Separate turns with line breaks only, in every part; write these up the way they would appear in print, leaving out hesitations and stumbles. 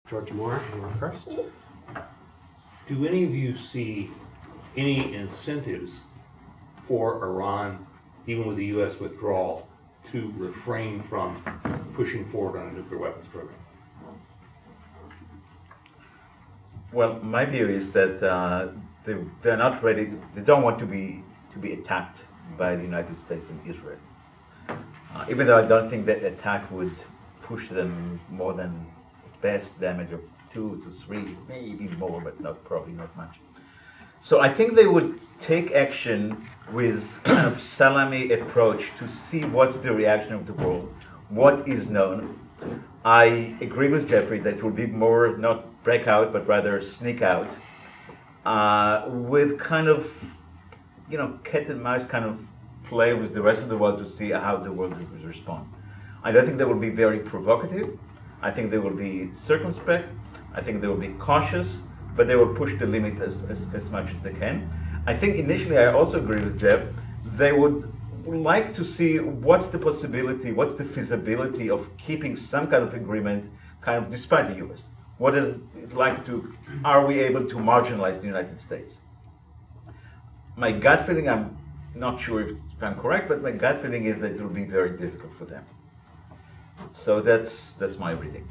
George Moore, you are first.
Do any of you see any incentives for Iran, even with the U.S. withdrawal, to refrain from pushing forward on a nuclear weapons program?
Well, my view is that they're not ready. They don't want to be attacked by the United States and Israel. Even though I don't think that attack would push them more than best damage of 2 to 3, maybe more, but probably not much. So I think they would take action with kind of salami approach to see what's the reaction of the world, what is known. I agree with Jeffrey that it will be more not break out, but rather sneak out, with kind of, cat and mouse kind of play with the rest of the world to see how the world will respond. I don't think they will be very provocative. I think they will be circumspect. I think they will be cautious, but they will push the limit as much as they can. I think initially I also agree with Jeff. They would like to see what's the possibility, what's the feasibility of keeping some kind of agreement, kind of despite the U.S. What is it like to, are we able to marginalize the United States? My gut feeling, I'm not sure if I'm correct, but my gut feeling is that it will be very difficult for them. So that's my reading.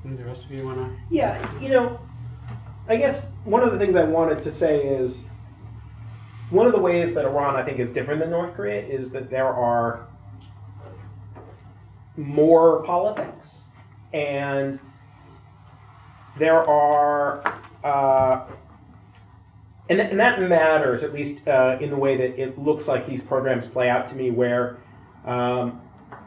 And the rest of you want to?
Yeah, I guess one of the things I wanted to say is one of the ways that Iran, I think, is different than North Korea is that there are more politics, and there are, and that matters, at least in the way that it looks like these programs play out to me, where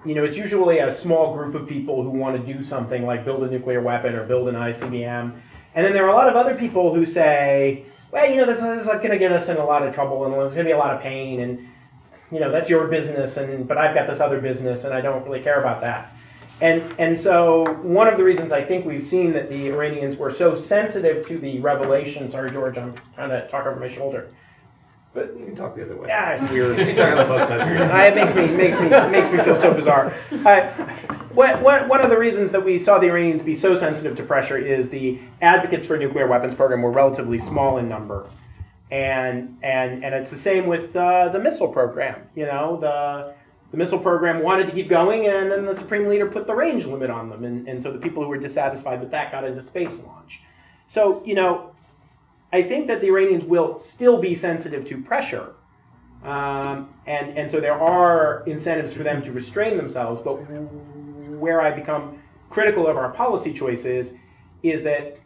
it's usually a small group of people who want to do something like build a nuclear weapon or build an ICBM. And then there are a lot of other people who say, well, this is going to get us in a lot of trouble and there's going to be a lot of pain and, that's your business, but I've got this other business and I don't really care about that. And so one of the reasons I think we've seen that the Iranians were so sensitive to the revelation, sorry, George, I'm trying to talk over my shoulder.
But you can talk the other way.
Yeah, it's weird.
You're talking about both sides of your
It makes me feel so bizarre. One of the reasons that we saw the Iranians be so sensitive to pressure is the advocates for a nuclear weapons program were relatively small in number, and it's the same with the missile program. The missile program wanted to keep going, and then the Supreme Leader put the range limit on them, and so the people who were dissatisfied with that got into space launch. So I think that the Iranians will still be sensitive to pressure, and so there are incentives for them to restrain themselves. But where I become critical of our policy choices is that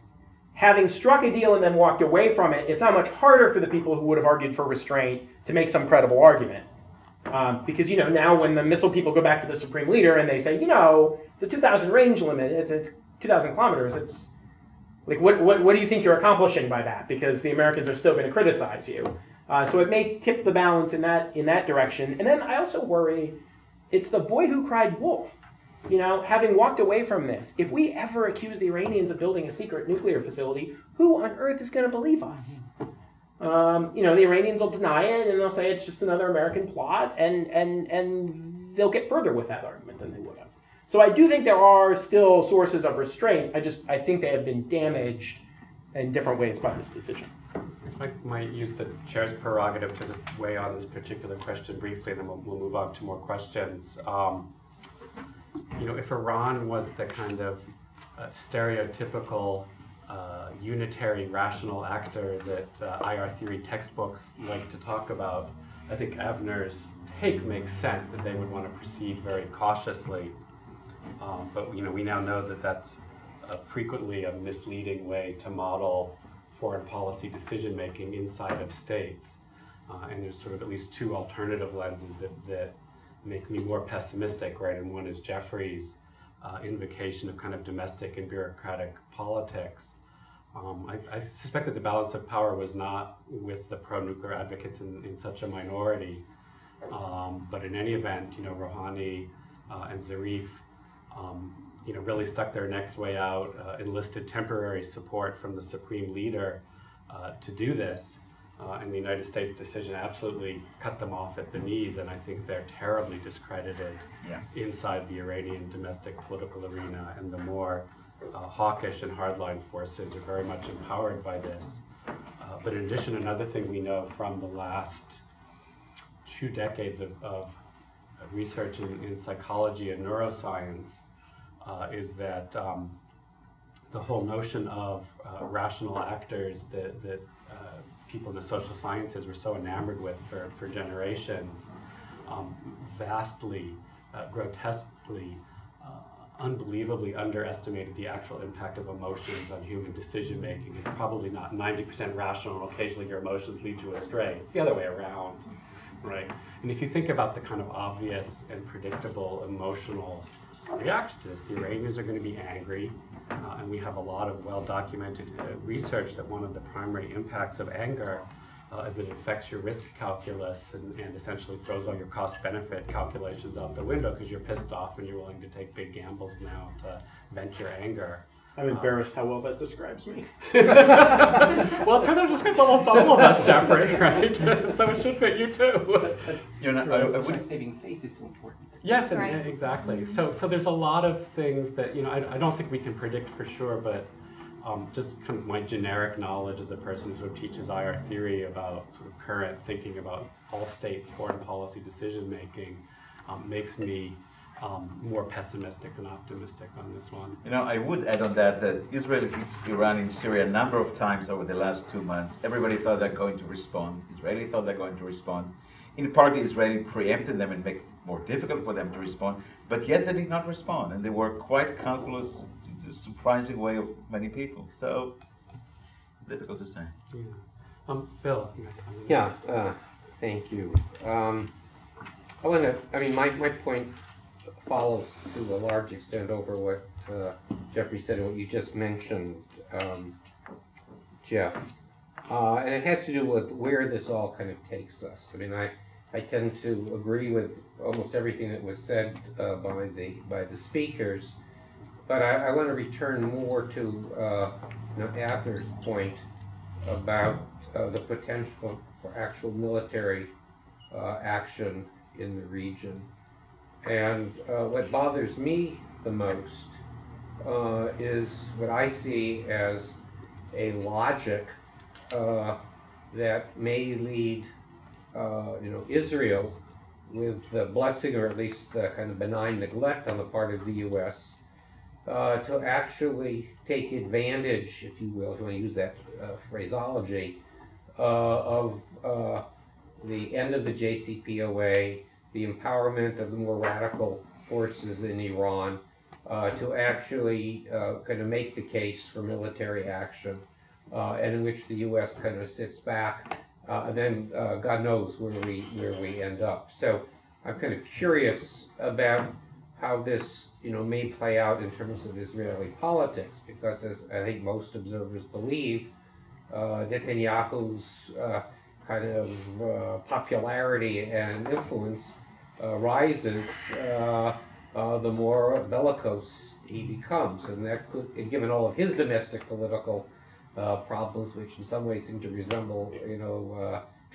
having struck a deal and then walked away from it, it's not much harder for the people who would have argued for restraint to make some credible argument. Because now when the missile people go back to the Supreme Leader and they say, the 2,000 range limit, it's 2,000 kilometers, it's like, what do you think you're accomplishing by that? Because the Americans are still going to criticize you. So it may tip the balance in that direction. And then I also worry, it's the boy who cried wolf. Having walked away from this, if we ever accuse the Iranians of building a secret nuclear facility, who on earth is going to believe us? The Iranians will deny it and they'll say it's just another American plot, and they'll get further with that argument than they would have. So I do think there are still sources of restraint. I think they have been damaged in different ways by this decision.
If I might use the chair's prerogative to just weigh on this particular question briefly, and then we'll move on to more questions. If Iran was the kind of stereotypical unitary rational actor that IR theory textbooks like to talk about, I think Avner's take makes sense, that they would want to proceed very cautiously. But we now know that that's frequently a misleading way to model foreign policy decision making inside of states. And there's sort of at least two alternative lenses that make me more pessimistic, right? And one is Jeffrey's invocation of kind of domestic and bureaucratic politics. I suspect that the balance of power was not with the pro-nuclear advocates in such a minority. But in any event, Rouhani and Zarif, really stuck their necks way out, enlisted temporary support from the Supreme Leader to do this. And the United States decision absolutely cut them off at the knees, and I think they're terribly discredited inside the Iranian domestic political arena. And the more hawkish and hardline forces are very much empowered by this. But in addition, another thing we know from the last 2 decades of research in psychology and neuroscience is that the whole notion of rational actors that people in the social sciences were so enamored with for generations vastly, grotesquely, unbelievably underestimated the actual impact of emotions on human decision making. It's probably not 90% rational, and occasionally your emotions lead you astray. It's the other way around, right? And if you think about the kind of obvious and predictable emotional reaction to this, the Iranians are going to be angry, and we have a lot of well-documented research that one of the primary impacts of anger is it affects your risk calculus and essentially throws all your cost-benefit calculations out the window because you're pissed off and you're willing to take big gambles now to vent your anger.
I'm embarrassed how well that describes me.
Well, it turns out it describes almost all of us, Jeffrey, right? So it should fit you too.
You know, I would
saving face is so important.
Yes, and,
Right.
exactly. So there's a lot of things that, I don't think we can predict for sure, but just kind of my generic knowledge as a person who sort of teaches IR theory about sort of current thinking about all states' foreign policy decision making makes me more pessimistic than optimistic on this one.
I would add on that Israel hits Iran in Syria a number of times over the last 2 months. Everybody thought they're going to respond. Israeli thought they're going to respond. In part, the Israeli preempted them and make it more difficult for them to respond, but yet they did not respond, and they were quite calculus to the surprising way of many people. So, difficult to say.
Yeah. Bill, you guys have any-
Yeah, thank you. My point follows to a large extent over what Jeffrey said and what you just mentioned, Jeff. And it has to do with where this all kind of takes us. I tend to agree with almost everything that was said by the speakers, but I want to return more to Abner's point about the potential for actual military action in the region. And what bothers me the most is what I see as a logic that may lead Israel, with the blessing or at least the kind of benign neglect on the part of the U.S., to actually take advantage, if you will, if you want to use that phraseology, of the end of the JCPOA, the empowerment of the more radical forces in Iran, to actually kind of make the case for military action, and in which the U.S. kind of sits back, and then God knows where we end up. So I'm kind of curious about how this may play out in terms of Israeli politics, because as I think most observers believe, Netanyahu's kind of popularity and influence rises the more bellicose he becomes, and that could, given all of his domestic political problems, which in some ways seem to resemble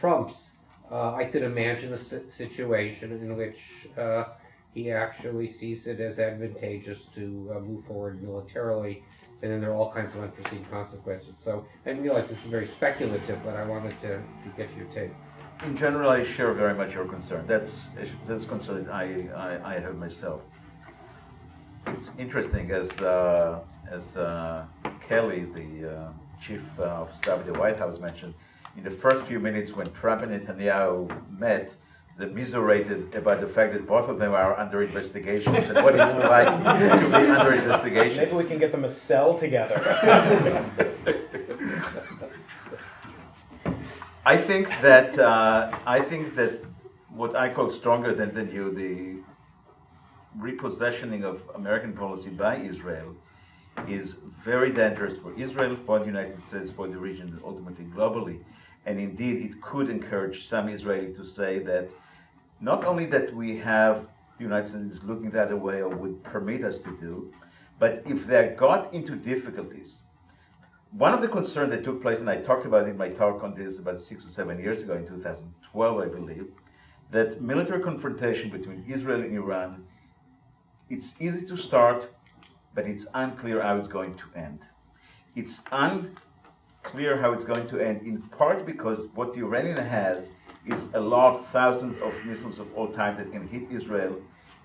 Trump's, I could imagine a situation in which he actually sees it as advantageous to move forward militarily, and then there are all kinds of unforeseen consequences. So I realize this is very speculative, but I wanted to get your take.
In general, I share very much your concern. That's concern I have myself. It's interesting, as Kelly, the chief of staff of the White House, mentioned, in the first few minutes when Trump and Netanyahu met, they commiserated about the fact that both of them are under investigations and what it's like to be under investigation.
Maybe we can get them a cell together.
I think that what I call stronger than you, the repossessioning of American policy by Israel, is very dangerous for Israel, for the United States, for the region, and ultimately globally. And indeed, it could encourage some Israelis to say that not only that we have the United States looking the other way or would permit us to do, but if they got into difficulties. One of the concerns that took place, and I talked about it in my talk on this about 6 or 7 years ago in 2012, I believe, that military confrontation between Israel and Iran, it's easy to start, but it's unclear how it's going to end. It's unclear how it's going to end, in part because what the Iranian has is a lot, thousands of missiles of all time that can hit Israel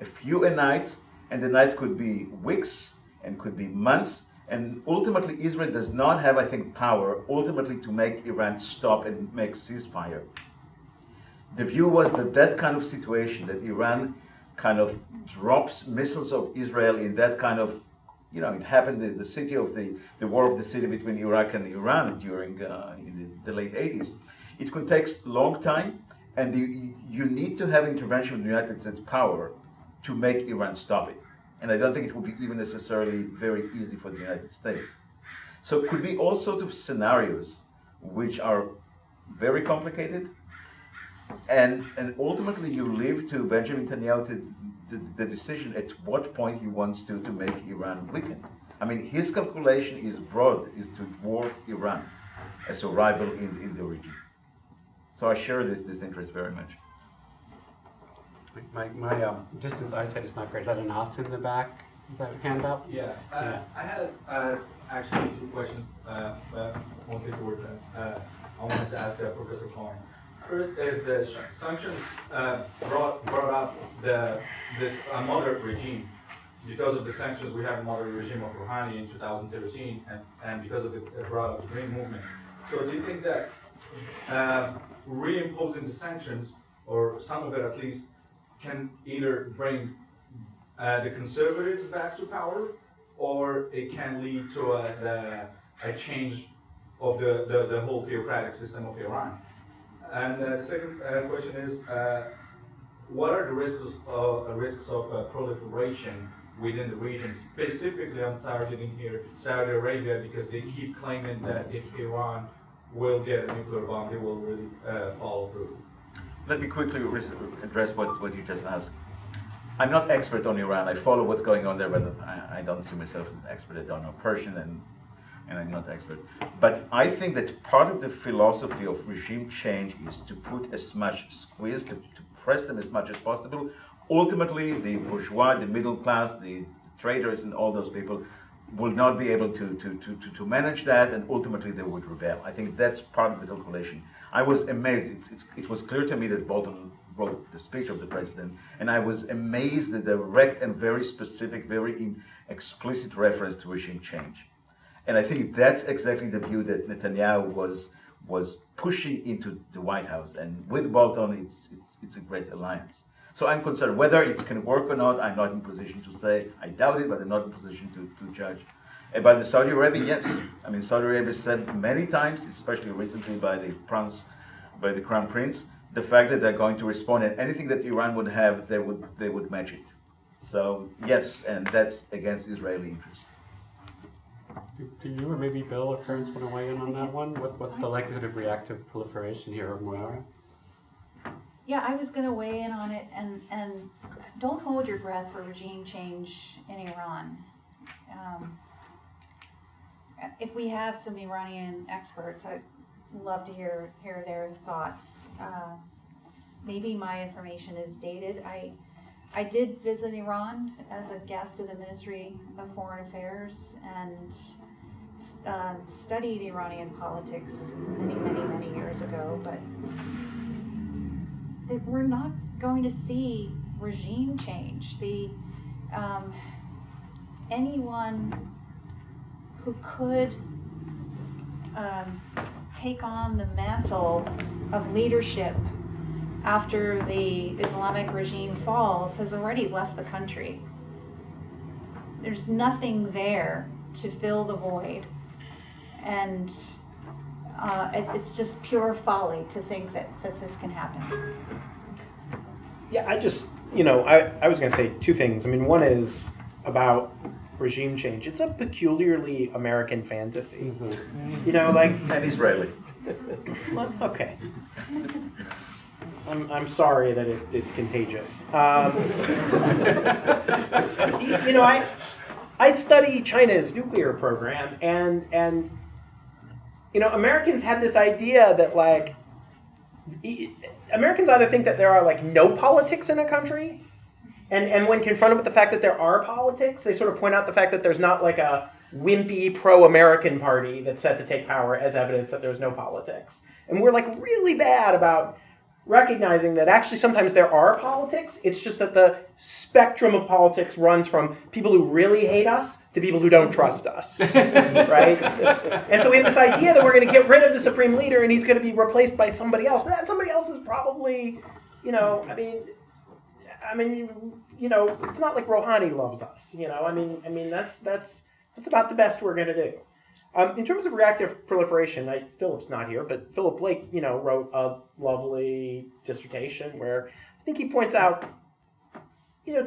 a few a night, and the night could be weeks and could be months, and ultimately Israel does not have, I think, power ultimately to make Iran stop and make ceasefire. The view was that that kind of situation, that Iran kind of drops missiles of Israel in that kind of, it happened in the city of the war of the city between Iraq and Iran during in the late 80s. It could take a long time, and you need to have intervention of the United States power to make Iran stop it. And I don't think it will be even necessarily very easy for the United States. So it could be all sorts of scenarios which are very complicated, and ultimately you leave to Benjamin Netanyahu the decision at what point he wants to make Iran weaken. I mean, his calculation is broad, is to dwarf Iran as a rival in the region. So I share this interest very much.
My distance eyesight is not great. Is that an us in the back? Is that hand up?
Yeah, I had actually two questions, mostly towards I wanted to ask Professor Cohen. First is the sanctions brought up this moderate regime. Because of the sanctions, we have a moderate regime of Rouhani in 2013, and because of the brought up Green Movement. So do you think that reimposing the sanctions, or some of it at least, can either bring the conservatives back to power, or it can lead to a change of the whole theocratic system of Iran? And the second question is, what are the risks of proliferation within the region? Specifically, I'm targeting here Saudi Arabia, because they keep claiming that if Iran will get a nuclear bomb, they will really follow through.
Let me quickly address what you just asked. I'm not expert on Iran. I follow what's going on there, but I don't see myself as an expert. I don't know Persian, and I'm not expert. But I think that part of the philosophy of regime change is to put as much squeeze, to press them as much as possible. Ultimately, the bourgeois, the middle class, the traders, and all those people will not be able to manage that, and ultimately they would rebel. I think that's part of the calculation. I was amazed. It was clear to me that Bolton wrote the speech of the president, and I was amazed at the direct and very specific, very explicit reference to regime change. And I think that's exactly the view that Netanyahu was pushing into the White House. And with Bolton, it's a great alliance. So I'm concerned whether it can work or not. I'm not in position to say. I doubt it, but I'm not in position to judge. About the Saudi Arabia, yes. I mean, Saudi Arabia said many times, especially recently by the Crown Prince, the fact that they're going to respond, and anything that Iran would have, they would match it. So yes, and that's against Israeli interests.
Do you or maybe Bill or Kearns want to weigh in on that one? What's the likelihood of reactive proliferation here, or Moira?
Yeah, I was going to weigh in on it, and don't hold your breath for regime change in Iran. If we have some Iranian experts, I'd love to hear their thoughts. Maybe my information is dated. I did visit Iran as a guest of the Ministry of Foreign Affairs and studied Iranian politics many years ago, but we're not going to see regime change. Anyone who could take on the mantle of leadership after the Islamic regime falls has already left the country. There's nothing there to fill the void, and it's just pure folly to think that this can happen.
Yeah, I was going to say two things. I mean, one is about regime change. It's a peculiarly American fantasy. Mm-hmm.
And Israeli.
Well, okay. I'm sorry that it's contagious. I study China's nuclear program, and Americans had this idea that Americans either think that there are no politics in a country, And when confronted with the fact that there are politics, they sort of point out the fact that there's not like a wimpy pro-American party that's set to take power as evidence that there's no politics. And we're like really bad about recognizing that actually sometimes there are politics. It's just that the spectrum of politics runs from people who really hate us to people who don't trust us, right? And so we have this idea that we're going to get rid of the supreme leader and he's going to be replaced by somebody else. But that somebody else is probably, I mean, it's not like Rouhani loves us, I mean, that's about the best we're going to do. In terms of reactive proliferation, Philip's not here, but Philip Blake, wrote a lovely dissertation where I think he points out,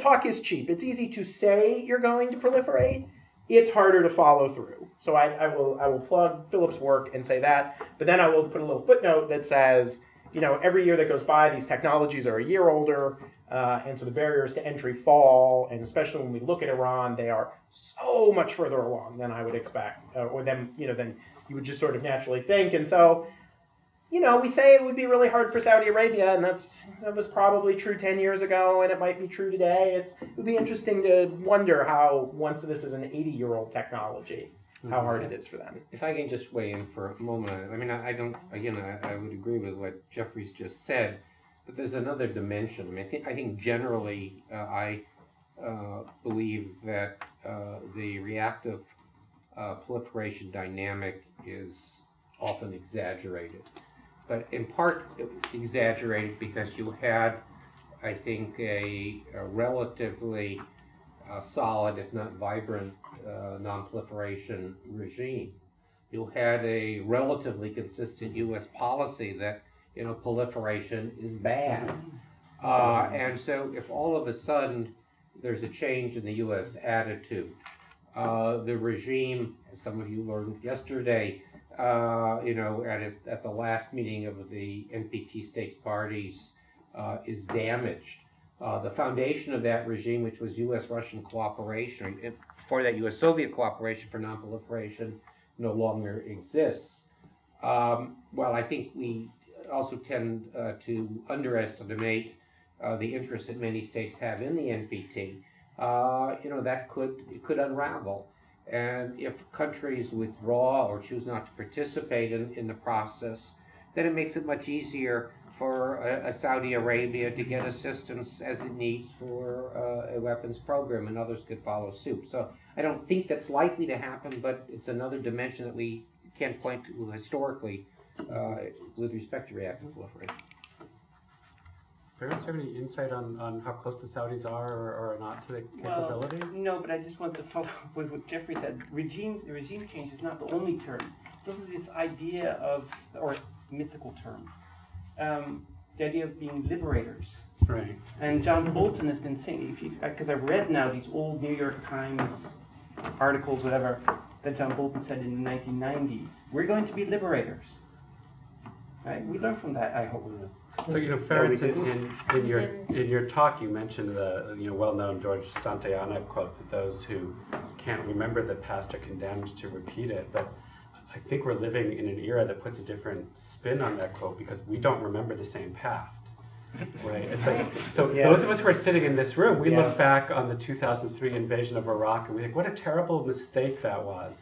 talk is cheap. It's easy to say you're going to proliferate. It's harder to follow through. So I will plug Philip's work and say that, but then I will put a little footnote that says, every year that goes by, these technologies are a year older, and so the barriers to entry fall, and especially when we look at Iran, they are so much further along than I would expect, or than you would just sort of naturally think. And so, we say it would be really hard for Saudi Arabia, and that was probably true 10 years ago, and it might be true today. It would be interesting to wonder how, once this is an 80-year-old technology, how hard it is for them.
If I can just weigh in for a moment. I mean, I would agree with what Jeffrey's just said, but there's another dimension. I mean, I think generally I believe that the reactive proliferation dynamic is often exaggerated. But in part, it was exaggerated because you had, I think, a relatively solid, if not vibrant, non-proliferation regime. You had a relatively consistent U.S. policy that, proliferation is bad. And so if all of a sudden there's a change in the U.S. attitude, the regime, as some of you learned yesterday, at the last meeting of the NPT states parties, is damaged. The foundation of that regime, which was U.S.-Russian cooperation, and before that U.S.-Soviet cooperation for non-proliferation, no longer exists. Well, I think we also tend to underestimate the interest that many states have in the NPT. That could unravel. And if countries withdraw or choose not to participate in the process, then it makes it much easier for a Saudi Arabia to get assistance as it needs for a weapons program, and others could follow suit. So I don't think that's likely to happen, but it's another dimension that we can point to historically with respect to reactive proliferation.
Ferenc, do you have any insight on how close the Saudis are or not to the capability?
Well, no, but I just want to follow up with what Jeffrey said. Regime change is not the only term. It's also this idea of, or mythical term, the idea of being liberators.
Right.
And John Bolton has been saying, because I've read now these old New York Times articles, whatever, that John Bolton said in the 1990s. We're going to be liberators. Right? We learn from that, I hope.
So Ferenc, in your talk, you mentioned the well-known George Santayana quote that those who can't remember the past are condemned to repeat it. But I think we're living in an era that puts a different spin on that quote because we don't remember the same past. Right. It's like, so
Yes.
those of us who are sitting in this room, we
Yes.
look back on the 2003 invasion of Iraq and we think, what a terrible mistake that was.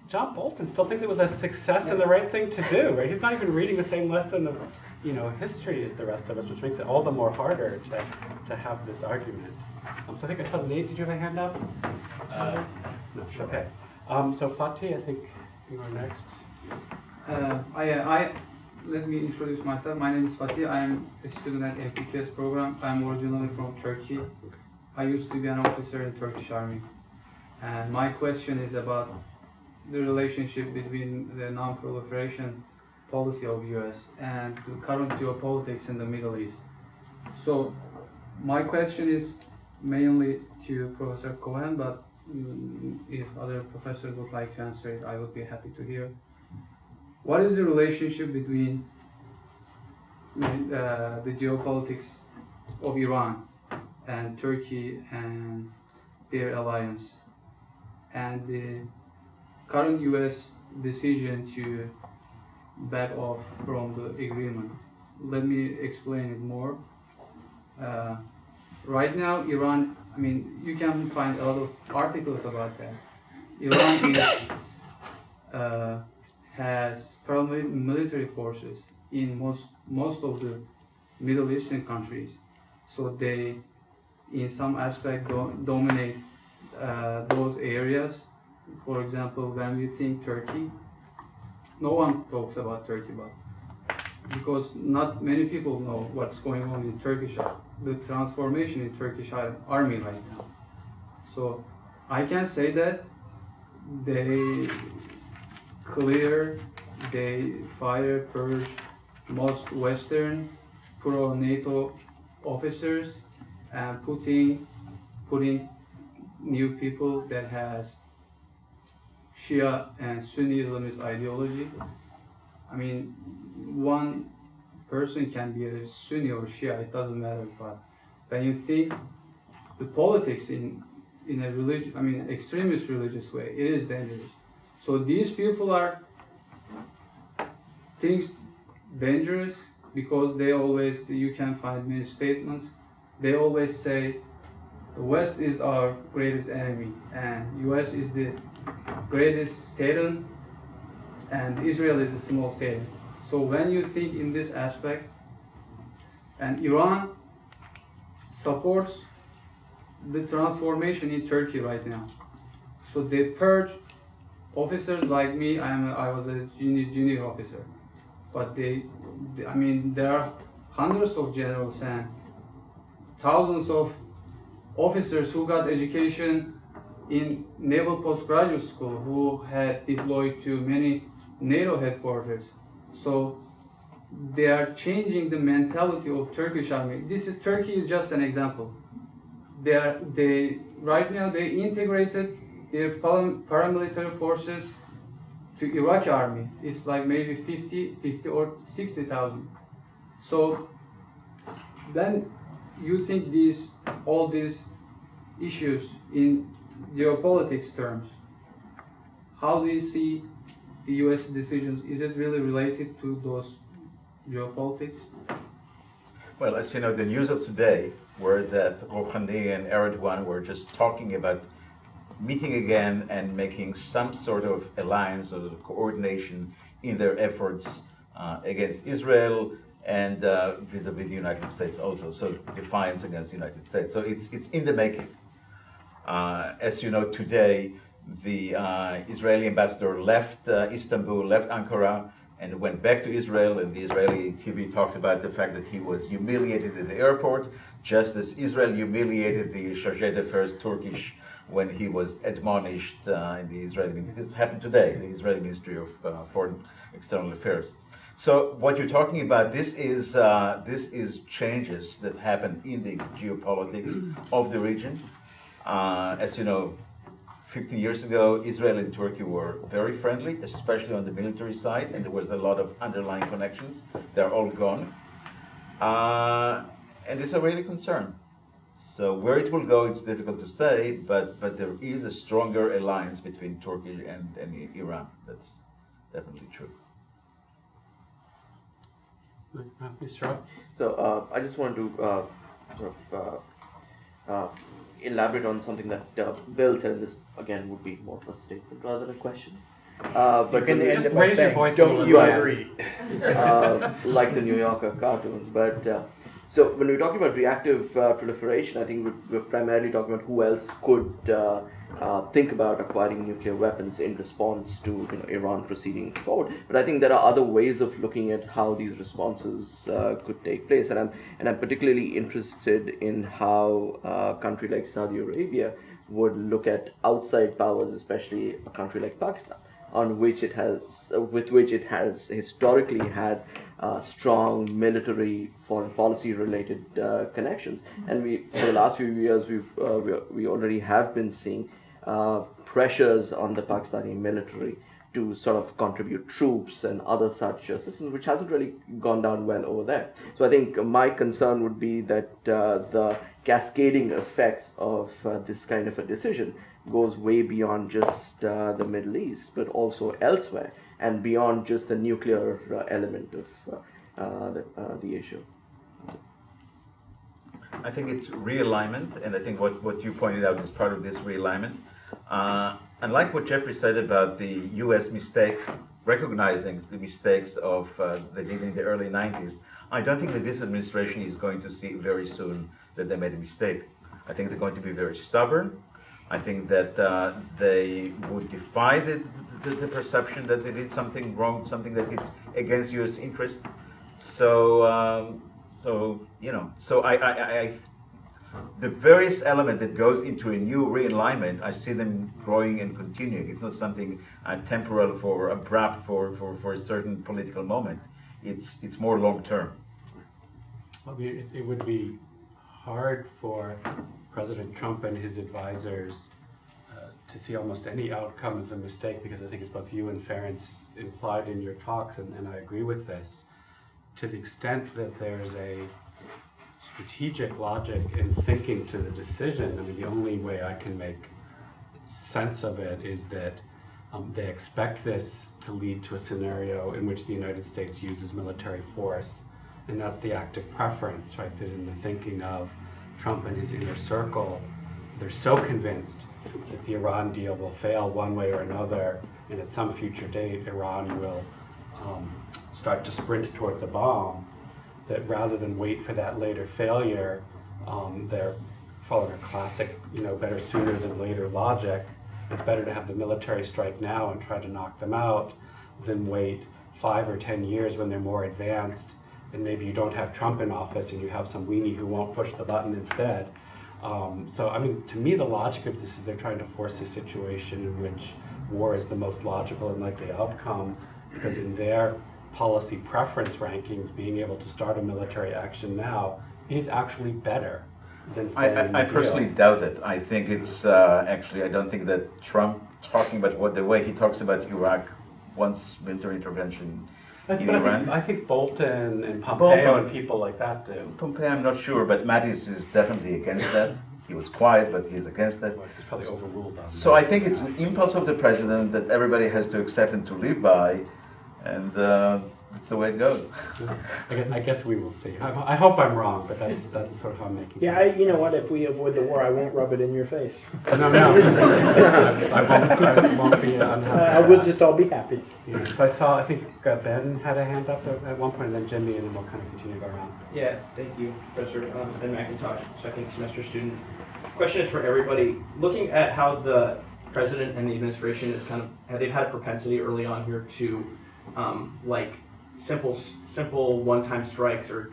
John Bolton still thinks it was a success and the right thing to do. Right. He's not even reading the same lesson of history as the rest of us, which makes it all the more harder to have this argument. So I think I saw Nate. Did you have a hand up? No. Okay. So Fatih, I think you are next.
Let me introduce myself. My name is Fatih. I am a student at MPTS program. I am originally from Turkey. I used to be an officer in Turkish Army. And my question is about the relationship between the non-proliferation policy of US and the current geopolitics in the Middle East. So my question is mainly to Professor Cohen, but if other professors would like to answer it, I would be happy to hear. What is the relationship between the geopolitics of Iran and Turkey and their alliance and the current US decision to back off from the agreement? Let me explain it more. right now, Iran, I mean, you can find a lot of articles about that. Iran has paramilitary forces in most of the Middle Eastern countries. So they, in some aspect, dominate those areas. For example, when we think Turkey, no one talks about Turkey, but because not many people know what's going on in the transformation in Turkish army right now. So I can say that they they purge most Western pro-NATO officers and putting new people that has Shia and Sunni Islamist ideology. I mean, one person can be a Sunni or Shia, it doesn't matter, but when you think the politics in a extremist religious way, it is dangerous. So these people are things dangerous because you can find many statements, they always say the West is our greatest enemy and US is the greatest Satan and Israel is the small Satan. So when you think in this aspect, and Iran supports the transformation in Turkey right now. So they purge officers like me. I was a junior officer, but there are hundreds of generals and thousands of officers who got education in Naval Postgraduate School who had deployed to many NATO headquarters. So they are changing the mentality of Turkish army. Turkey is just an example. Right now they integrated their paramilitary forces to Iraqi army. It's like maybe 50 or 60,000. So then you think all these issues in geopolitics terms, how do you see the US decisions? Is it really related to those geopolitics?
Well, as you know, the news of today were that Rouhani and Erdogan were just talking about meeting again and making some sort of alliance or coordination in their efforts against Israel and vis-a-vis the United States also. So defiance against the United States. So it's in the making. As you know, today the Israeli ambassador left Istanbul, left Ankara, and went back to Israel, and the Israeli TV talked about the fact that he was humiliated at the airport, just as Israel humiliated the Charge d'Affaires Turkish when he was admonished in the Israeli. This happened today, the Israeli Ministry of Foreign External Affairs. So what you're talking about, this is changes that happen in the geopolitics of the region. As you know, 50 years ago, Israel and Turkey were very friendly, especially on the military side, and there was a lot of underlying connections. They're all gone. And it's a really concern. So where it will go, it's difficult to say, but there is a stronger alliance between Turkey and Iran. That's definitely true.
Mr. Roth?
So I just want to elaborate on something that Bill said. This again would be more of a statement rather than a question. But
you can end it by
raise your
saying,
voice a
don't
little
you
bit.
agree?
Like the New Yorker cartoons. But so when we're talking about reactive proliferation, I think we're primarily talking about who else could think about acquiring nuclear weapons in response to Iran proceeding forward. But I think there are other ways of looking at how these responses could take place, and I'm particularly interested in how a country like Saudi Arabia would look at outside powers, especially a country like Pakistan, with which it has historically had strong military foreign policy related connections. And for the last few years we already have been seeing pressures on the Pakistani military to sort of contribute troops and other such systems, which hasn't really gone down well over there. So I think my concern would be that the cascading effects of this kind of a decision goes way beyond just the Middle East, but also elsewhere, and beyond just the nuclear element of the issue.
I think it's realignment, and I think what you pointed out is part of this realignment. And like what Jeffrey said about the U.S. mistake, recognizing the mistakes of they did in the early 90s, I don't think that this administration is going to see very soon that they made a mistake. I think they're going to be very stubborn. I think that they would defy the perception that they did something wrong, something that is against U.S. interest. So, the various element that goes into a new realignment, I see them growing and continuing. It's not something temporal for abrupt for a certain political moment. It's more long term.
I mean, it would be hard for President Trump and his advisors to see almost any outcome as a mistake, because I think, as both you and Ferenc implied in your talks, and I agree with this, to the extent that there's a strategic logic in thinking to the decision, I mean, the only way I can make sense of it is that they expect this to lead to a scenario in which the United States uses military force, and that's the active preference, right? That in the thinking of Trump and his inner circle, they're so convinced that the Iran deal will fail one way or another, and at some future date, Iran will start to sprint towards a bomb, that rather than wait for that later failure, they're following a classic, better sooner than later logic. It's better to have the military strike now and try to knock them out than wait 5 or 10 years when they're more advanced, and maybe you don't have Trump in office and you have some weenie who won't push the button instead. So, I mean, to me, the logic of this is they're trying to force a situation in which war is the most logical and likely outcome, because in their policy preference rankings, being able to start a military action now is actually better than staying in the
I personally
deal.
doubt it. I think it's actually, I don't think that Trump talking about the way he talks about Iraq once military intervention in Iran.
I think Bolton and Pompeo and people like that do.
Pompeo, I'm not sure, but Mattis is definitely against that. He was quiet, but he's against that.
Well, he's probably overruled on
So
that.
I think it's an impulse of the president that everybody has to accept and to live by, and that's the way it goes.
I guess we will see. I hope I'm wrong, but that's sort of how I'm making
Yeah,
sense.
you know what? If we avoid the war, I won't rub it in your face.
No. I won't be unhappy.
We'll just all be happy.
Yeah, so I think Ben had a hand up at one point, and then Jimmy, and then we'll kind of continue to go around.
Yeah, thank you, Professor Ben McIntosh, second semester student. Question is for everybody. Looking at how the president and the administration is they've had a propensity early on here to like simple one-time strikes, or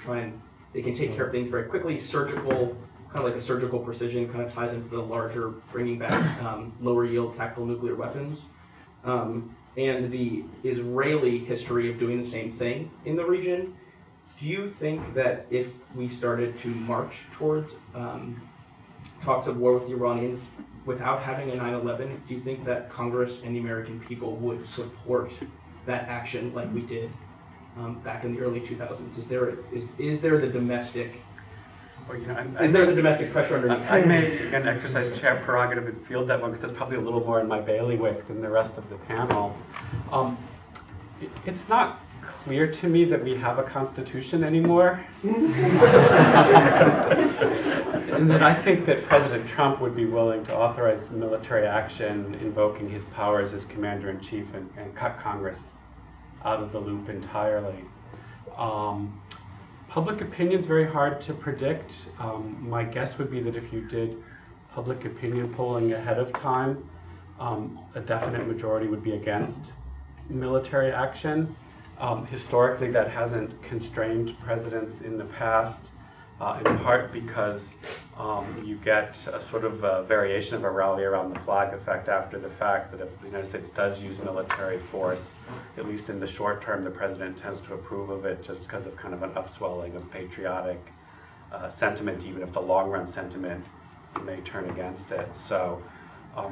they can take care of things very quickly, surgical, kind of like a surgical precision, kind of ties into the larger bringing back lower yield tactical nuclear weapons. And the Israeli history of doing the same thing in the region. Do you think that if we started to march towards talks of war with the Iranians without having a 9/11, do you think that Congress and the American people would support that action like we did back in the early 2000s? Is there the domestic the domestic pressure underneath?
I may again exercise chair prerogative and field that one, because that's probably a little more in my bailiwick than the rest of the panel. It's not clear to me that we have a constitution anymore. And that I think that President Trump would be willing to authorize military action, invoking his powers as commander-in-chief, and cut Congress out of the loop entirely. Public opinion is very hard to predict. My guess would be that if you did public opinion polling ahead of time, a definite majority would be against military action. Historically, that hasn't constrained presidents in the past, in part because you get a sort of a variation of a rally around the flag effect after the fact, that if the United States does use military force, at least in the short term, the president tends to approve of it just because of kind of an upswelling of patriotic sentiment, even if the long run sentiment may turn against it. So, I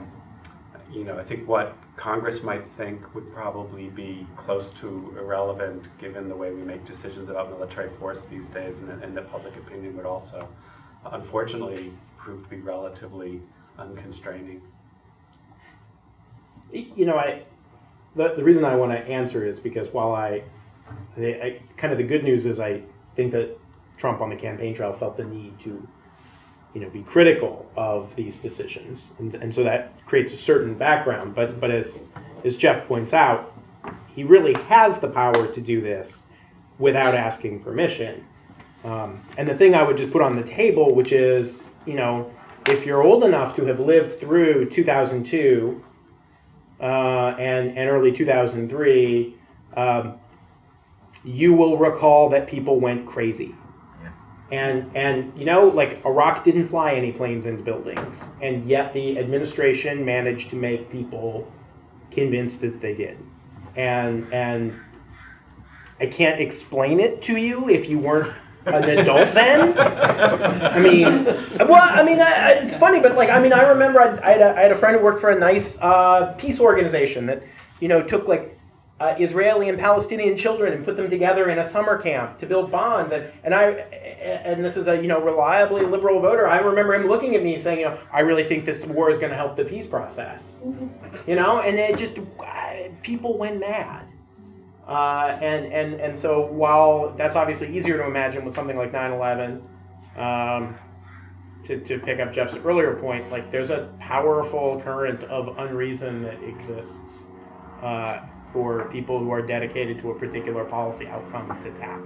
think what Congress might think would probably be close to irrelevant given the way we make decisions about military force these days, and that public opinion would also, unfortunately, prove to be relatively unconstraining.
The reason I want to answer is because while I kind of the good news is I think that Trump on the campaign trail felt the need to be critical of these decisions, and so that creates a certain background. But as Jeff points out, he really has the power to do this without asking permission. And the thing I would just put on the table, which is, if you're old enough to have lived through 2002 and early 2003, you will recall that people went crazy. And like Iraq didn't fly any planes into buildings, and yet the administration managed to make people convinced that they did. And I can't explain it to you if you weren't an adult then. It's funny, but I remember I had a friend who worked for a nice peace organization that took Israeli and Palestinian children and put them together in a summer camp to build bonds. And this is a reliably liberal voter. I remember him looking at me saying, I really think this war is going to help the peace process. And it just people went mad. And so while that's obviously easier to imagine with something like 9/11, to pick up Jeff's earlier point, there's a powerful current of unreason that exists for people who are dedicated to a particular policy outcome to tap.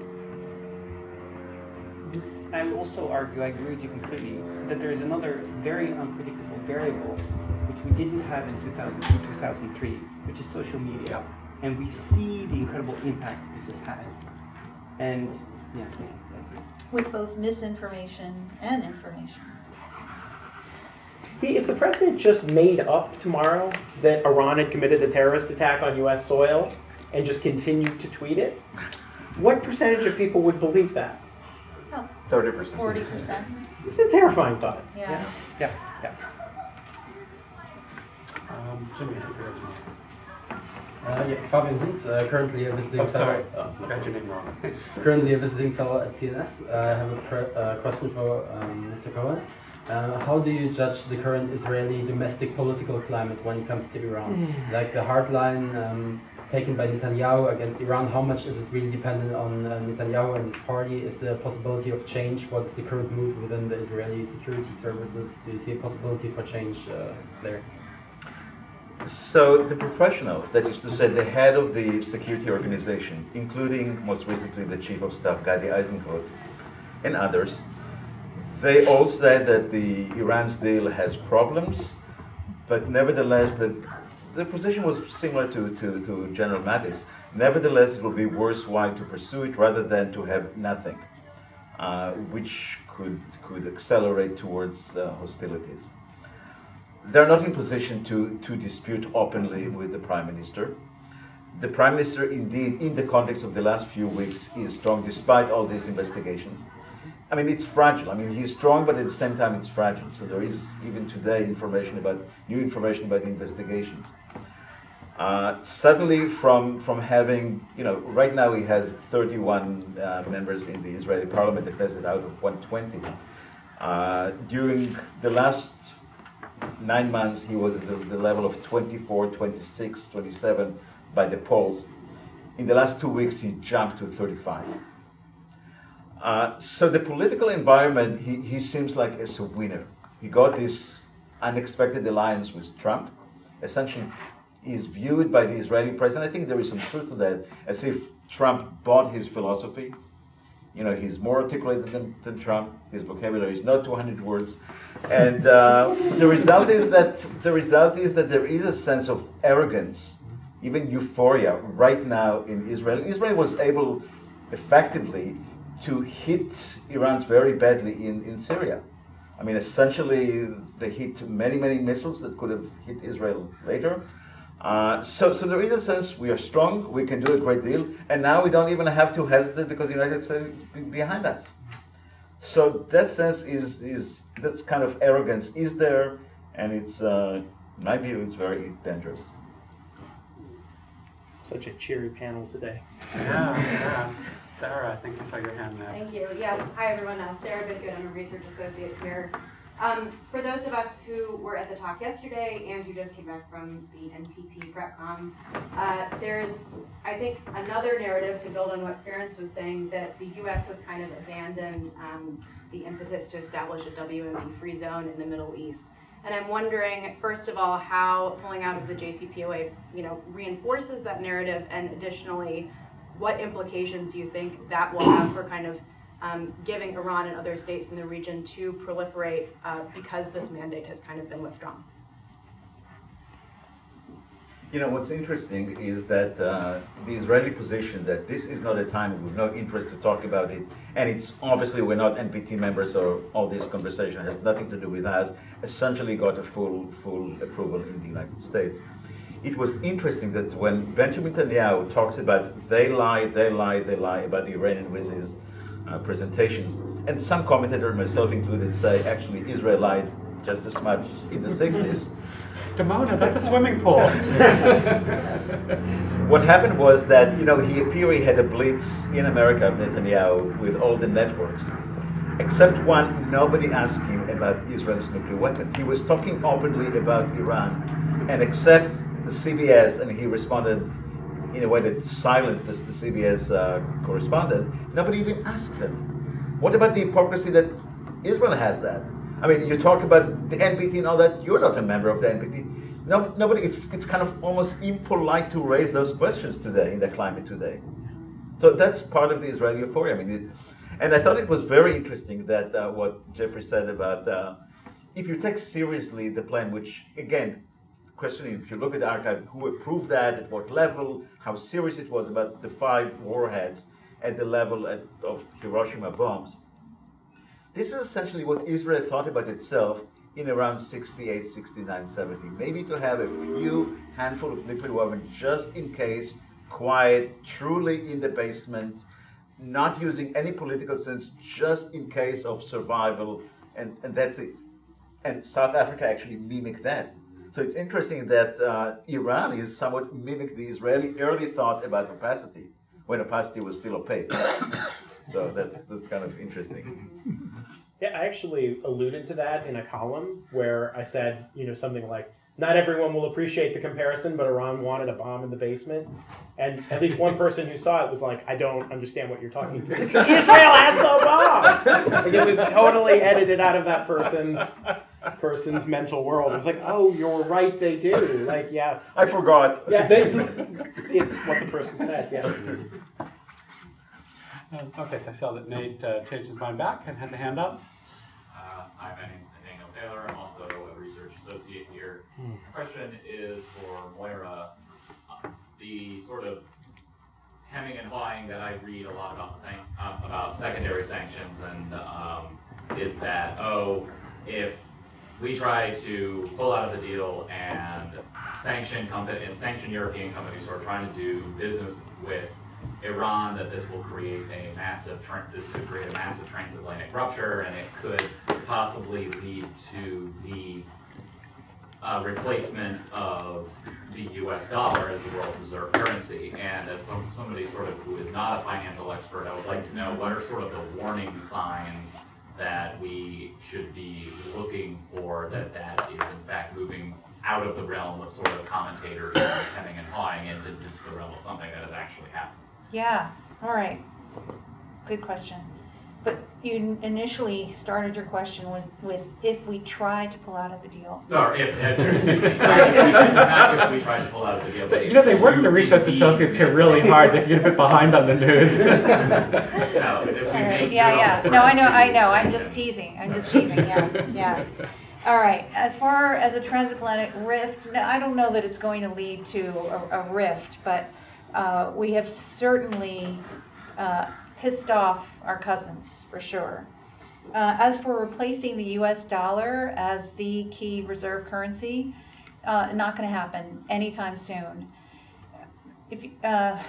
I would also argue, I agree with you completely, that there is another very unpredictable variable which we didn't have in 2002, 2003, which is social media. And we see the incredible impact this has had. And, yeah.
With both misinformation and information.
If the president just made up tomorrow that Iran had committed a terrorist attack on U.S. soil and just continued to tweet it, what percentage of people would believe that?
30%.
40%.
It's a terrifying thought.
Yeah.
Yeah.
Jimmy,
Fabian Hinz, currently a visiting fellow.
I got your name wrong.
Currently a visiting fellow at CNS. I have a question for Mr. Cohen. How do you judge the current Israeli domestic political climate when it comes to Iran? Like the hard line taken by Netanyahu against Iran, how much is it really dependent on Netanyahu and his party? Is there a possibility of change? What is the current mood within the Israeli security services? Do you see a possibility for change there?
So the professionals, that is to say the head of the security organization, including most recently the chief of staff, Gadi Eisenkot, and others, they all said that the Iran's deal has problems, but nevertheless the position was similar to General Mattis. Nevertheless, it will be worthwhile to pursue it rather than to have nothing, which could accelerate towards hostilities. They're not in position to dispute openly with the Prime Minister. The Prime Minister, indeed, in the context of the last few weeks, is strong despite all these investigations. It's fragile. He's strong, but at the same time, it's fragile. So there is, even today, new information about the investigations. Suddenly, from having, right now he has 31 members in the Israeli parliament, the Knesset, out of 120. During the last 9 months, he was at the level of 24, 26, 27 by the polls. In the last 2 weeks, he jumped to 35. So the political environment, he seems like as a winner. He got this unexpected alliance with Trump. Essentially, is viewed by the Israeli president, I think there is some truth to that, as if Trump bought his philosophy. He's more articulated than Trump. His vocabulary is not 200 words. And the result is that there is a sense of arrogance, even euphoria, right now in Israel. Israel was able, effectively, to hit Iran very badly in Syria. Essentially, they hit many missiles that could have hit Israel later. So there is a sense we are strong, we can do a great deal, and now we don't even have to hesitate because the United States is behind us. So that sense that's kind of arrogance is there, and it's, in my view, it's very dangerous.
Such a cheery panel today.
Yeah. Sarah, I think I saw your hand there.
Thank you. Yes. Hi, everyone. Sarah Bidgood. I'm a research associate here. For those of us who were at the talk yesterday and who just came back from the NPT PrepCom, there's, I think, another narrative to build on what Ferenc was saying, that the U.S. has kind of abandoned the impetus to establish a WMD-free zone in the Middle East. And I'm wondering, first of all, how pulling out of the JCPOA, reinforces that narrative, and additionally, what implications you think that will have for kind of giving Iran and other states in the region to proliferate because this mandate has kind of been withdrawn.
What's interesting is that the Israeli position that this is not a time with no interest to talk about it, and it's obviously we're not NPT members, so all this conversation has nothing to do with us, essentially got a full approval in the United States. It was interesting that when Benjamin Netanyahu talks about they lie about the Iranian with his presentations, and some commentators, myself included, say actually Israel lied just as much in the 60s.
Damona, that's a swimming pool.
What happened was that, he had a blitz in America, Netanyahu, with all the networks. Except one, nobody asked him about Israel's nuclear weapons. He was talking openly about Iran. And except the CBS, and he responded in a way that silenced the CBS correspondent, nobody even asked him. What about the hypocrisy that Israel has that? I mean, you talk about the NPT and all that, you're not a member of the NPT. No, nobody, it's kind of almost impolite to raise those questions today, in the climate today. So that's part of the Israeli euphoria. I mean, and I thought it was very interesting that what Jeffrey said about if you take seriously the plan, which again, questioning, if you look at the archive, who approved that, at what level, how serious it was about the 5 warheads at the level of Hiroshima bombs. This is essentially what Israel thought about itself in around 68, 69, 70. Maybe to have a few handful of nuclear weapons just in case, quiet, truly in the basement, not using any political sense, just in case of survival, and that's it. And South Africa actually mimicked that. So it's interesting that Iran is somewhat mimicked the Israeli early thought about opacity, when opacity was still opaque. So that's kind of interesting.
Yeah, I actually alluded to that in a column where I said, something like, not everyone will appreciate the comparison, but Iran wanted a bomb in the basement. And at least one person who saw it was like, I don't understand what you're talking about. Israel has no bomb! Like, it was totally edited out of that person's mental world. It was like, oh, you're right, they do. Like, yes.
I forgot.
Yeah, it's what the person said, yes.
Okay, so I saw that Nate changed his mind back and has a hand up.
Hi, my name is Nathaniel Taylor. I'm also a research associate here. My question is for Moira. The sort of hemming and hawing that I read a lot about secondary sanctions, and is that, if we try to pull out of the deal and sanction European companies who are trying to do business with Iran, that this will create a massive transatlantic rupture, and it could possibly lead to the replacement of the U.S. dollar as the world's reserve currency. And as somebody sort of who is not a financial expert, I would like to know what are sort of the warning signs that we should be looking for that is in fact moving out of the realm of sort of commentators hemming and hawing into the realm of something that has actually happened.
Yeah, all right. Good question. But you initially started your question with if we try to pull out of the deal.
Or if not if we try to pull out of the deal. But
they work the research associates here really hard to get a bit behind on the news.
No,
yeah. No, I know. I'm just teasing. Yeah. All right. As far as a transatlantic rift, no, I don't know that it's going to lead to a rift, but we have certainly pissed off our cousins, for sure. As for replacing the US dollar as the key reserve currency, not going to happen anytime soon. I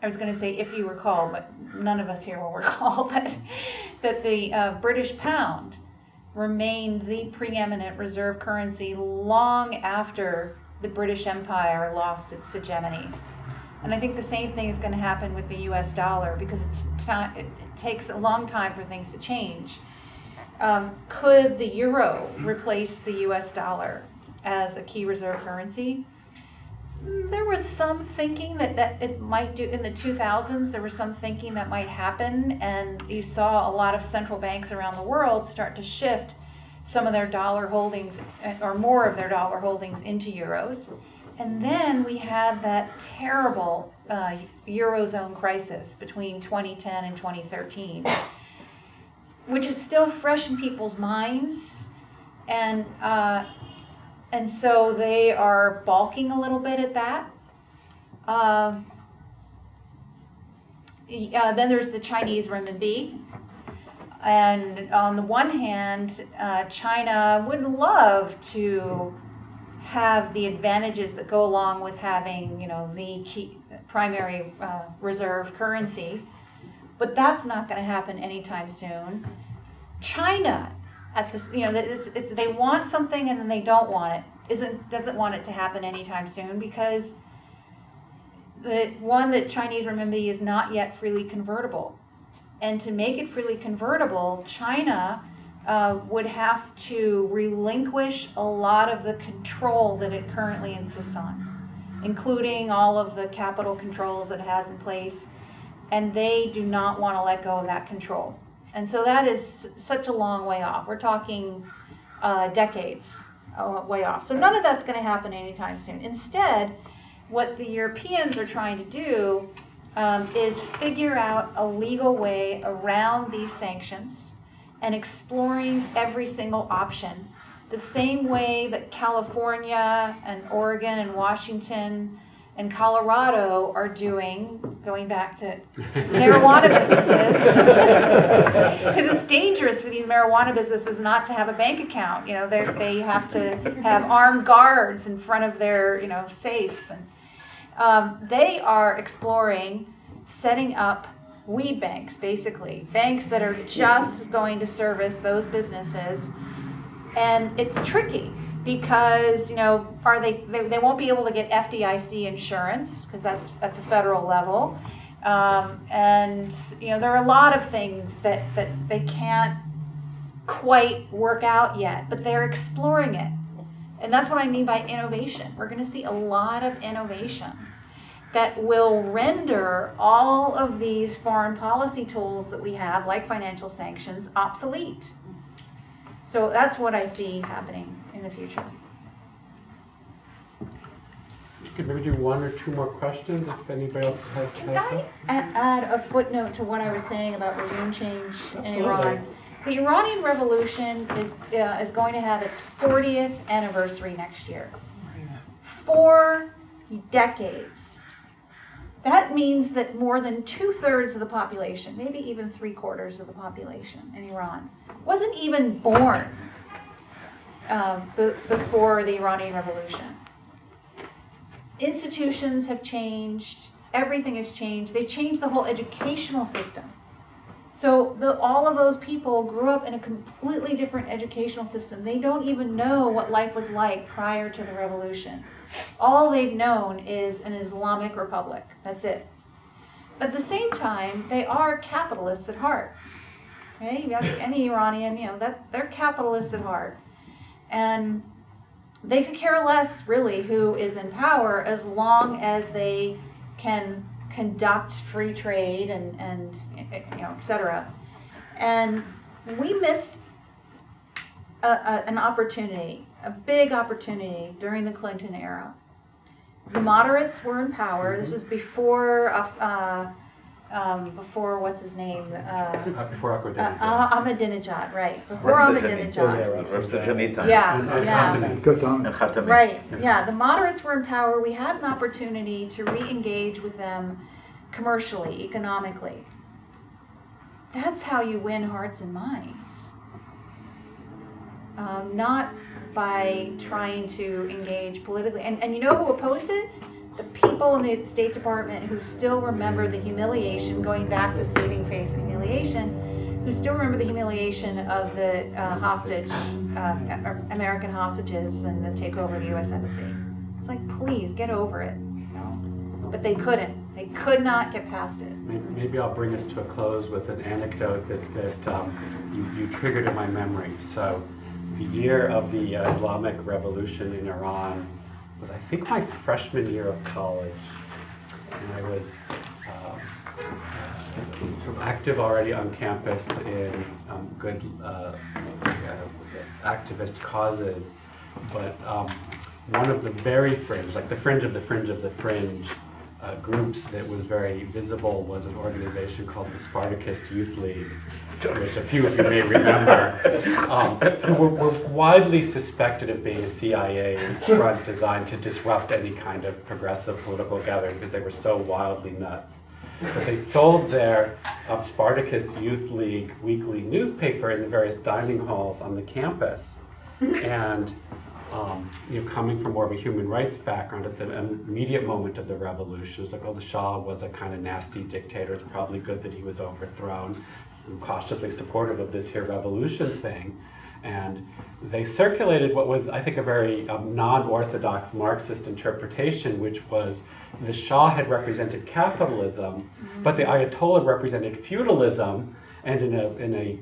was going to say if you recall, but none of us here will recall, that the British pound remained the preeminent reserve currency long after the British Empire lost its hegemony. And I think the same thing is going to happen with the US dollar, because it takes a long time for things to change. Could the euro replace the US dollar as a key reserve currency? There was some thinking that it might do in the 2000s. There was some thinking that might happen, and you saw a lot of central banks around the world start to shift some of their dollar holdings, or more of their dollar holdings, into euros. And then we had that terrible Eurozone crisis between 2010 and 2013, which is still fresh in people's minds. And so they are balking a little bit at that. Then there's the Chinese renminbi. And on the one hand, China would love to have the advantages that go along with having, the key primary reserve currency, but that's not going to happen anytime soon. China, at this, they want something and then they don't want it. Doesn't want it to happen anytime soon, because the Chinese renminbi is not yet freely convertible. And to make it freely convertible, China would have to relinquish a lot of the control that it currently insists on, including all of the capital controls it has in place, and they do not want to let go of that control. And so that is such a long way off. We're talking decades way off. So none of that's going to happen anytime soon. Instead, what the Europeans are trying to do is figure out a legal way around these sanctions and exploring every single option, the same way that California and Oregon and Washington and Colorado are doing, going back to marijuana businesses, because it's dangerous for these marijuana businesses not to have a bank account. They have to have armed guards in front of their safes, and they are exploring setting up weed banks, basically banks that are just going to service those businesses. And it's tricky because they won't be able to get FDIC insurance because that's at the federal level, and there are a lot of things that they can't quite work out yet, but they're exploring it. And that's what I mean by innovation. We're going to see a lot of innovation that will render all of these foreign policy tools that we have, like financial sanctions, obsolete. So that's what I see happening in the future.
Could maybe do one or two more questions if anybody else has
Can I add a footnote to what I was saying about regime change in Iran? The Iranian Revolution is going to have its 40th anniversary next year. 4 decades. That means that more than 2/3 of the population, maybe even 3/4 of the population in Iran, wasn't even born before the Iranian Revolution. Institutions have changed, everything has changed. They changed the whole educational system. So all of those people grew up in a completely different educational system. They don't even know what life was like prior to the revolution. All they've known is an Islamic republic. That's it. At the same time, they are capitalists at heart. Okay? You ask any Iranian, they're capitalists at heart. And they could care less, really, who is in power as long as they can conduct free trade and et cetera. And we missed an opportunity, a big opportunity during the Clinton era. The moderates were in power. This is before what's his name?
Before
Ahmadinejad, right? Before Ahmadinejad. Yeah. Right. Yeah. The moderates were in power. We had an opportunity to re-engage with them commercially, economically. That's how you win hearts and minds. Not by trying to engage politically. And you know who opposed it? The people in the State Department who still remember the humiliation, going back to saving face and humiliation, who still remember the humiliation of the American hostages and the takeover of the U.S. Embassy. It's like, please, get over it. But they couldn't. They could not get past it.
Maybe I'll bring us to a close with an anecdote that you triggered in my memory. So, the year of the Islamic Revolution in Iran was, I think, my freshman year of college, and I was sort of active already on campus in good activist causes, but one of the very fringe, like the fringe of the fringe of the fringe, groups that was very visible was an organization called the Spartacist Youth League, which a few of you may remember, were widely suspected of being a CIA front designed to disrupt any kind of progressive political gathering because they were so wildly nuts. But they sold their Spartacist Youth League weekly newspaper in the various dining halls on the campus. And coming from more of a human rights background at the immediate moment of the revolution, it was like, oh, the Shah was a kind of nasty dictator. It's probably good that he was overthrown. I'm cautiously supportive of this here revolution thing. And they circulated what was, I think, a very non-orthodox Marxist interpretation, which was the Shah had represented capitalism, but the Ayatollah represented feudalism, and in a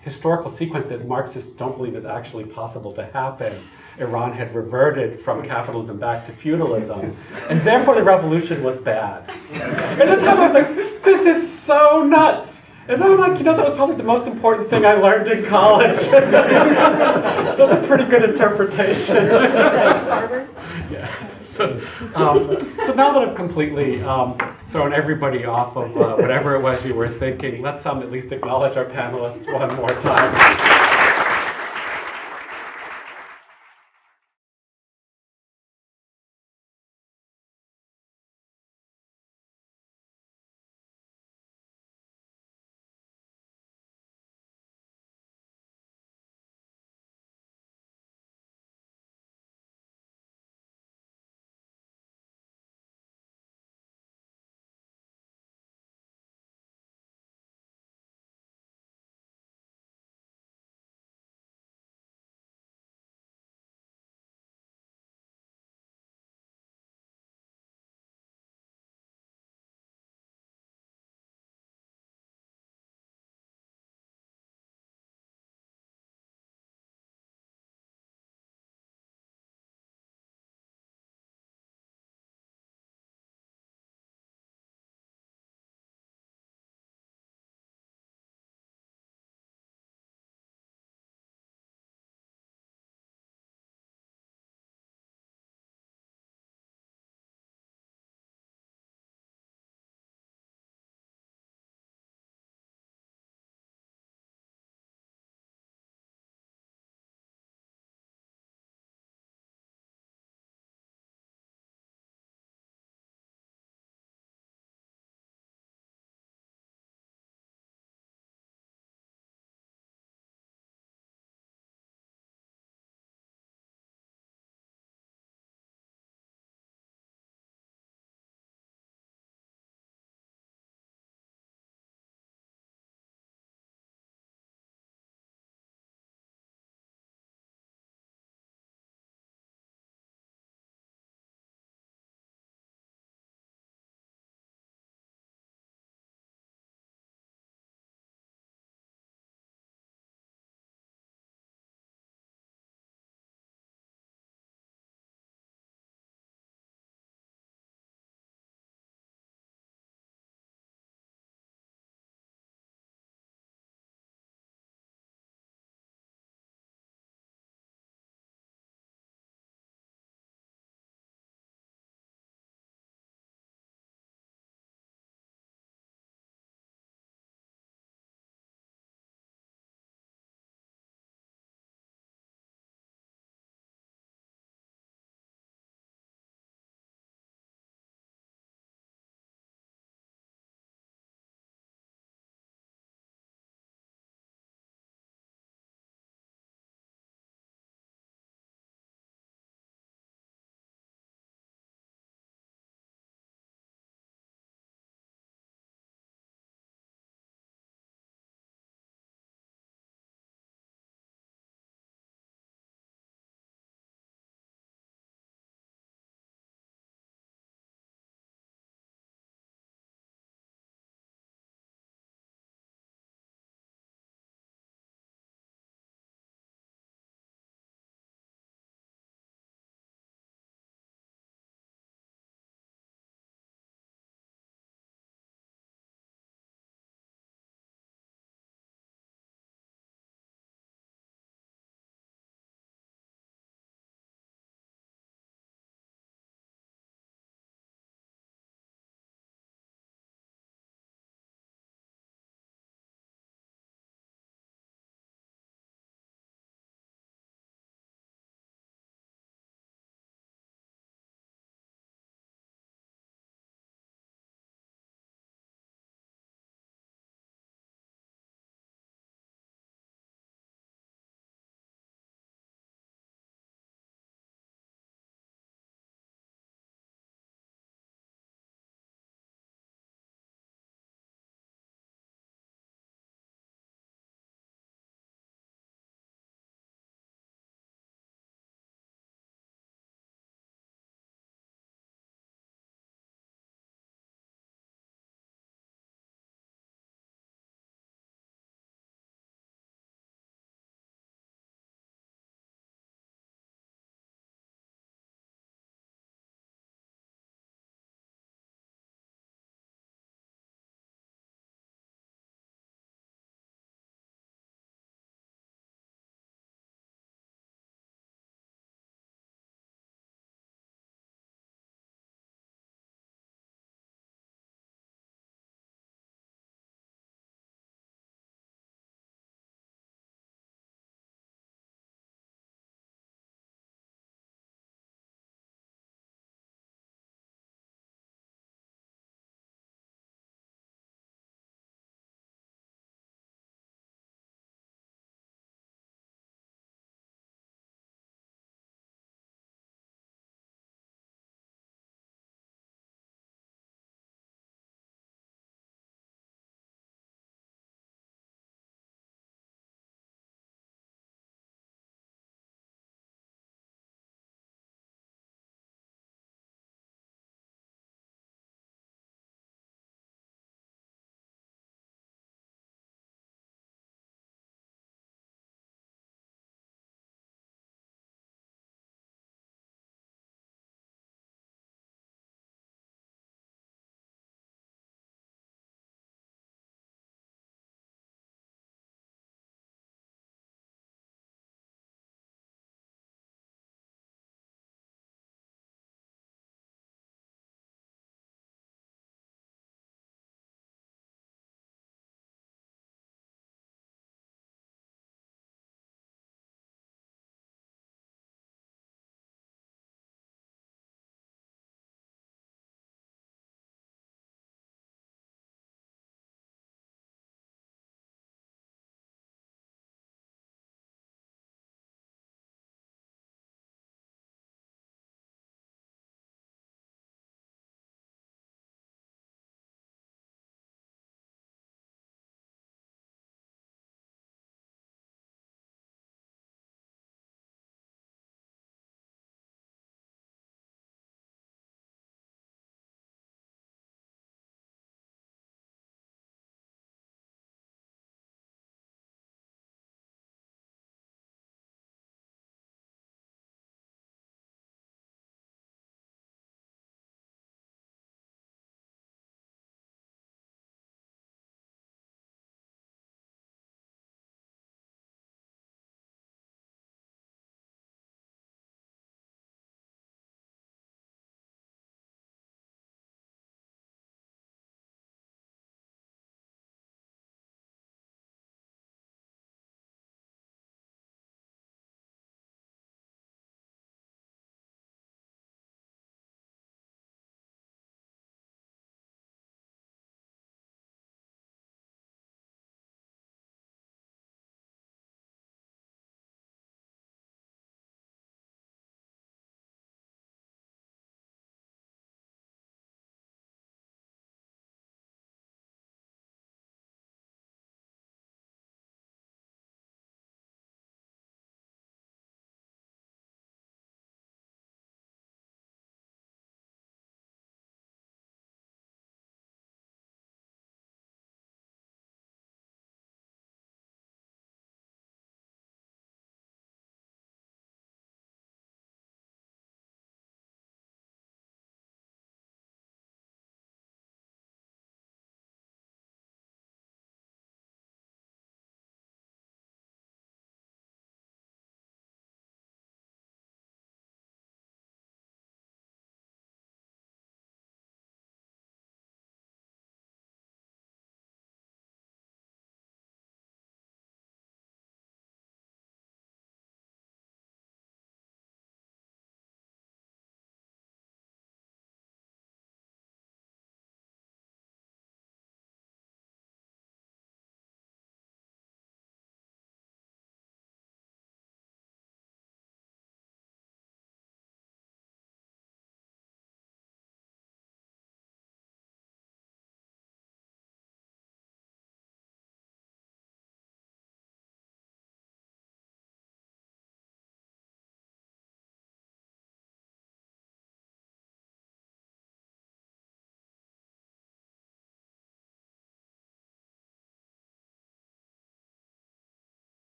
historical sequence that Marxists don't believe is actually possible to happen, Iran had reverted from capitalism back to feudalism, and therefore the revolution was bad. And at the time I was like, this is so nuts! And then I'm like, that was probably the most important thing I learned in college. That's a pretty good interpretation.
Is that Harvard?
Yeah. So now that I've completely thrown everybody off of whatever it was you were thinking, let's at least acknowledge our panelists one more time.